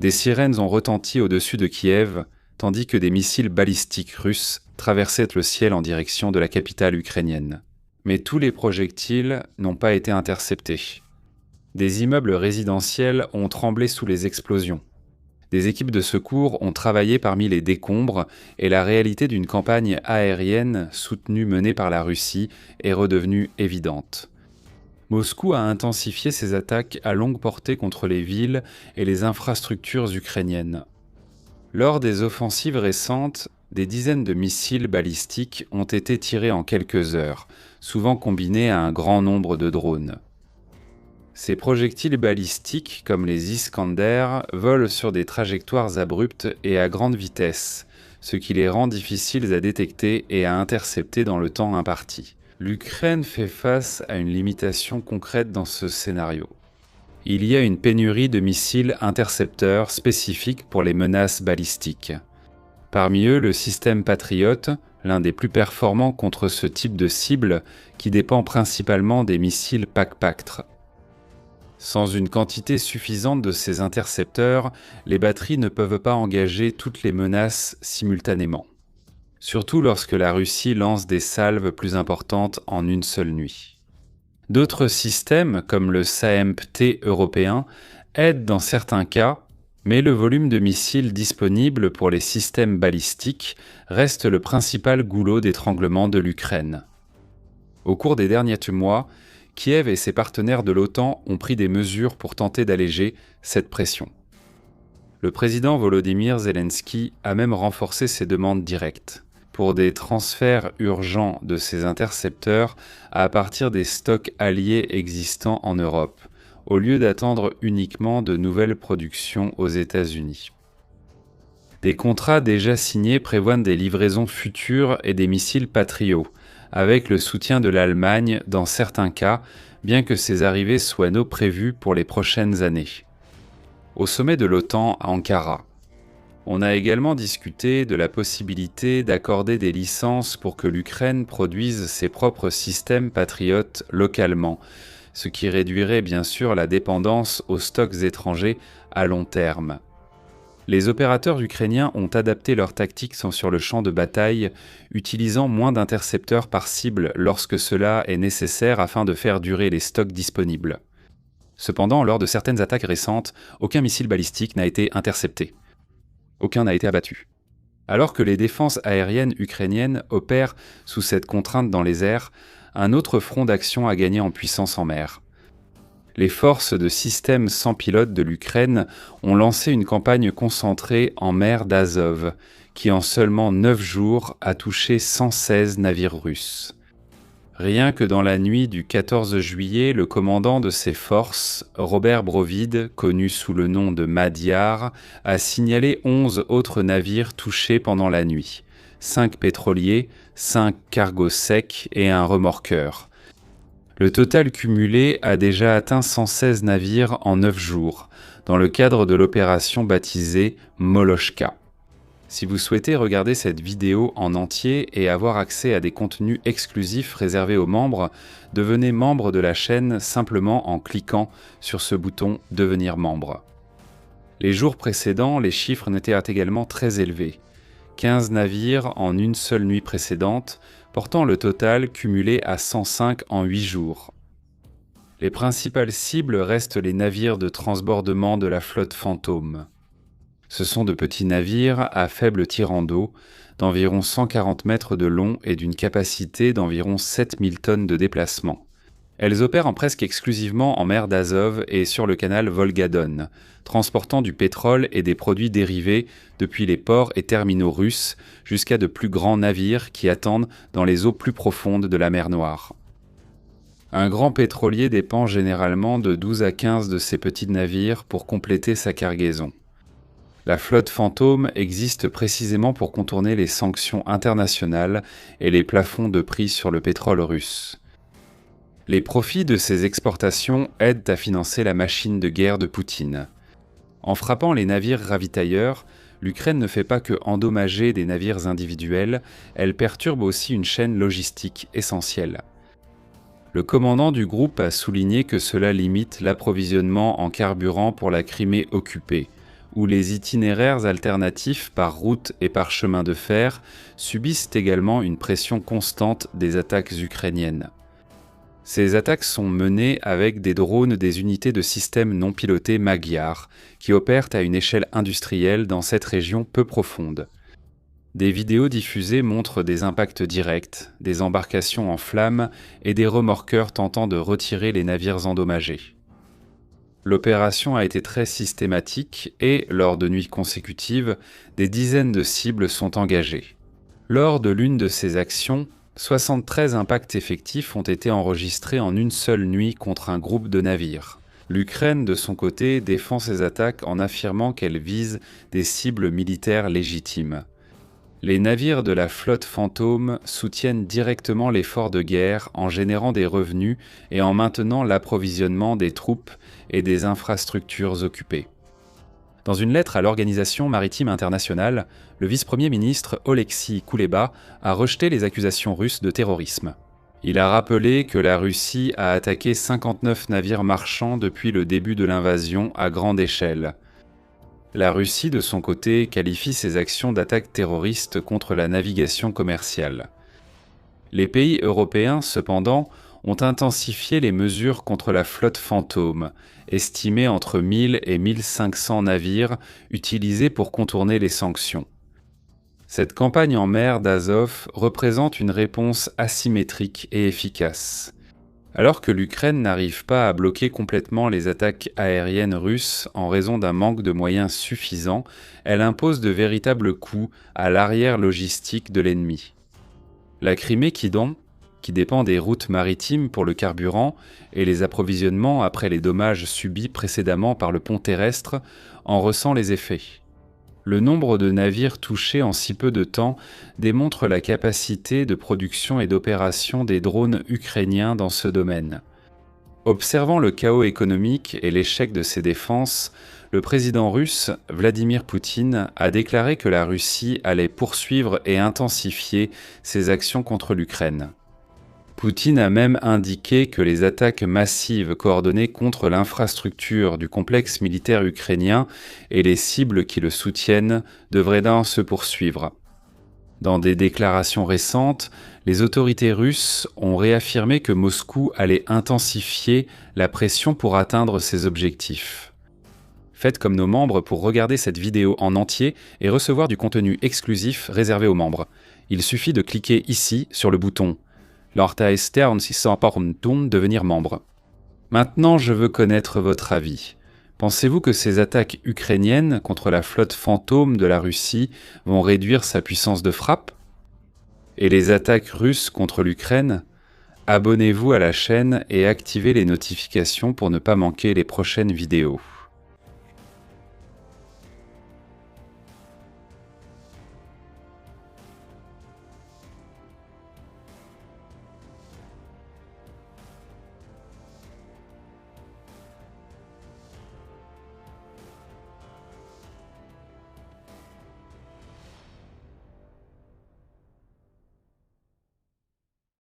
Des sirènes ont retenti au-dessus de Kiev, tandis que des missiles balistiques russes traversaient le ciel en direction de la capitale ukrainienne. Mais tous les projectiles n'ont pas été interceptés. Des immeubles résidentiels ont tremblé sous les explosions. Des équipes de secours ont travaillé parmi les décombres et la réalité d'une campagne aérienne soutenue menée par la Russie est redevenue évidente. Moscou a intensifié ses attaques à longue portée contre les villes et les infrastructures ukrainiennes. Lors des offensives récentes, des dizaines de missiles balistiques ont été tirés en quelques heures, souvent combinés à un grand nombre de drones. Ces projectiles balistiques, comme les Iskander, volent sur des trajectoires abruptes et à grande vitesse, ce qui les rend difficiles à détecter et à intercepter dans le temps imparti. L'Ukraine fait face à une limitation concrète dans ce scénario. Il y a une pénurie de missiles intercepteurs spécifiques pour les menaces balistiques. Parmi eux, le système Patriot, l'un des plus performants contre ce type de cible, qui dépend principalement des missiles Pak-Pactre. Sans une quantité suffisante de ces intercepteurs, les batteries ne peuvent pas engager toutes les menaces simultanément. Surtout lorsque la Russie lance des salves plus importantes en une seule nuit. D'autres systèmes, comme le SAMP-T européen, aident dans certains cas, mais le volume de missiles disponibles pour les systèmes balistiques reste le principal goulot d'étranglement de l'Ukraine. Au cours des derniers mois, Kiev et ses partenaires de l'OTAN ont pris des mesures pour tenter d'alléger cette pression. Le président Volodymyr Zelensky a même renforcé ses demandes directes pour des transferts urgents de ces intercepteurs à partir des stocks alliés existants en Europe, au lieu d'attendre uniquement de nouvelles productions aux États-Unis. Des contrats déjà signés prévoient des livraisons futures et des missiles Patriot, avec le soutien de l'Allemagne dans certains cas, bien que ces arrivées soient non prévues pour les prochaines années. Au sommet de l'OTAN à Ankara, on a également discuté de la possibilité d'accorder des licences pour que l'Ukraine produise ses propres systèmes patriotes localement, ce qui réduirait bien sûr la dépendance aux stocks étrangers à long terme. Les opérateurs ukrainiens ont adapté leurs tactiques sur le champ de bataille, utilisant moins d'intercepteurs par cible lorsque cela est nécessaire afin de faire durer les stocks disponibles. Cependant, lors de certaines attaques récentes, aucun missile balistique n'a été intercepté. Aucun n'a été abattu. Alors que les défenses aériennes ukrainiennes opèrent sous cette contrainte dans les airs, un autre front d'action a gagné en puissance en mer. Les forces de systèmes sans pilote de l'Ukraine ont lancé une campagne concentrée en mer d'Azov, qui en seulement 9 jours a touché 116 navires russes. Rien que dans la nuit du 14 juillet, le commandant de ces forces, Robert Brovide, connu sous le nom de Madiar, a signalé 11 autres navires touchés pendant la nuit, 5 pétroliers, 5 cargos secs et un remorqueur. Le total cumulé a déjà atteint 116 navires en 9 jours, dans le cadre de l'opération baptisée Molochka. Si vous souhaitez regarder cette vidéo en entier et avoir accès à des contenus exclusifs réservés aux membres, devenez membre de la chaîne simplement en cliquant sur ce bouton « Devenir membre ». Les jours précédents, les chiffres étaient également très élevés. 15 navires en une seule nuit précédente, portant le total cumulé à 105 en 8 jours. Les principales cibles restent les navires de transbordement de la flotte Fantôme. Ce sont de petits navires à faible tirant d'eau, d'environ 140 mètres de long et d'une capacité d'environ 7000 tonnes de déplacement. Elles opèrent presque exclusivement en mer d'Azov et sur le canal Volga-Don, transportant du pétrole et des produits dérivés depuis les ports et terminaux russes jusqu'à de plus grands navires qui attendent dans les eaux plus profondes de la mer Noire. Un grand pétrolier dépend généralement de 12 à 15 de ces petits navires pour compléter sa cargaison. La flotte Fantôme existe précisément pour contourner les sanctions internationales et les plafonds de prix sur le pétrole russe. Les profits de ces exportations aident à financer la machine de guerre de Poutine. En frappant les navires ravitailleurs, l'Ukraine ne fait pas que endommager des navires individuels, elle perturbe aussi une chaîne logistique essentielle. Le commandant du groupe a souligné que cela limite l'approvisionnement en carburant pour la Crimée occupée, où les itinéraires alternatifs par route et par chemin de fer subissent également une pression constante des attaques ukrainiennes. Ces attaques sont menées avec des drones des unités de systèmes non pilotés Magyar, qui opèrent à une échelle industrielle dans cette région peu profonde. Des vidéos diffusées montrent des impacts directs, des embarcations en flammes et des remorqueurs tentant de retirer les navires endommagés. L'opération a été très systématique et, lors de nuits consécutives, des dizaines de cibles sont engagées. Lors de l'une de ces actions, 73 impacts effectifs ont été enregistrés en une seule nuit contre un groupe de navires. L'Ukraine, de son côté, défend ses attaques en affirmant qu'elle vise des cibles militaires légitimes. Les navires de la flotte fantôme soutiennent directement l'effort de guerre en générant des revenus et en maintenant l'approvisionnement des troupes et des infrastructures occupées. Dans une lettre à l'Organisation maritime internationale, le vice-premier ministre Oleksiy Kouleba a rejeté les accusations russes de terrorisme. Il a rappelé que la Russie a attaqué 59 navires marchands depuis le début de l'invasion à grande échelle. La Russie, de son côté, qualifie ces actions d'attaque terroriste contre la navigation commerciale. Les pays européens, cependant, ont intensifié les mesures contre la flotte fantôme, estimée entre 1000 et 1500 navires utilisés pour contourner les sanctions. Cette campagne en mer d'Azov représente une réponse asymétrique et efficace. Alors que l'Ukraine n'arrive pas à bloquer complètement les attaques aériennes russes en raison d'un manque de moyens suffisants, elle impose de véritables coups à l'arrière logistique de l'ennemi. La Crimée qui dépend des routes maritimes pour le carburant et les approvisionnements après les dommages subis précédemment par le pont terrestre, en ressent les effets. Le nombre de navires touchés en si peu de temps démontre la capacité de production et d'opération des drones ukrainiens dans ce domaine. Observant le chaos économique et l'échec de ses défenses, le président russe, Vladimir Poutine, a déclaré que la Russie allait poursuivre et intensifier ses actions contre l'Ukraine. Poutine a même indiqué que les attaques massives coordonnées contre l'infrastructure du complexe militaire ukrainien et les cibles qui le soutiennent devraient se poursuivre. Dans des déclarations récentes, les autorités russes ont réaffirmé que Moscou allait intensifier la pression pour atteindre ses objectifs. Faites comme nos membres pour regarder cette vidéo en entier et recevoir du contenu exclusif réservé aux membres. Il suffit de cliquer ici sur le bouton devenir membre. Maintenant, je veux connaître votre avis. Pensez-vous que ces attaques ukrainiennes contre la flotte fantôme de la Russie vont réduire sa puissance de frappe? Et les attaques russes contre l'Ukraine? Abonnez-vous à la chaîne et activez les notifications pour ne pas manquer les prochaines vidéos.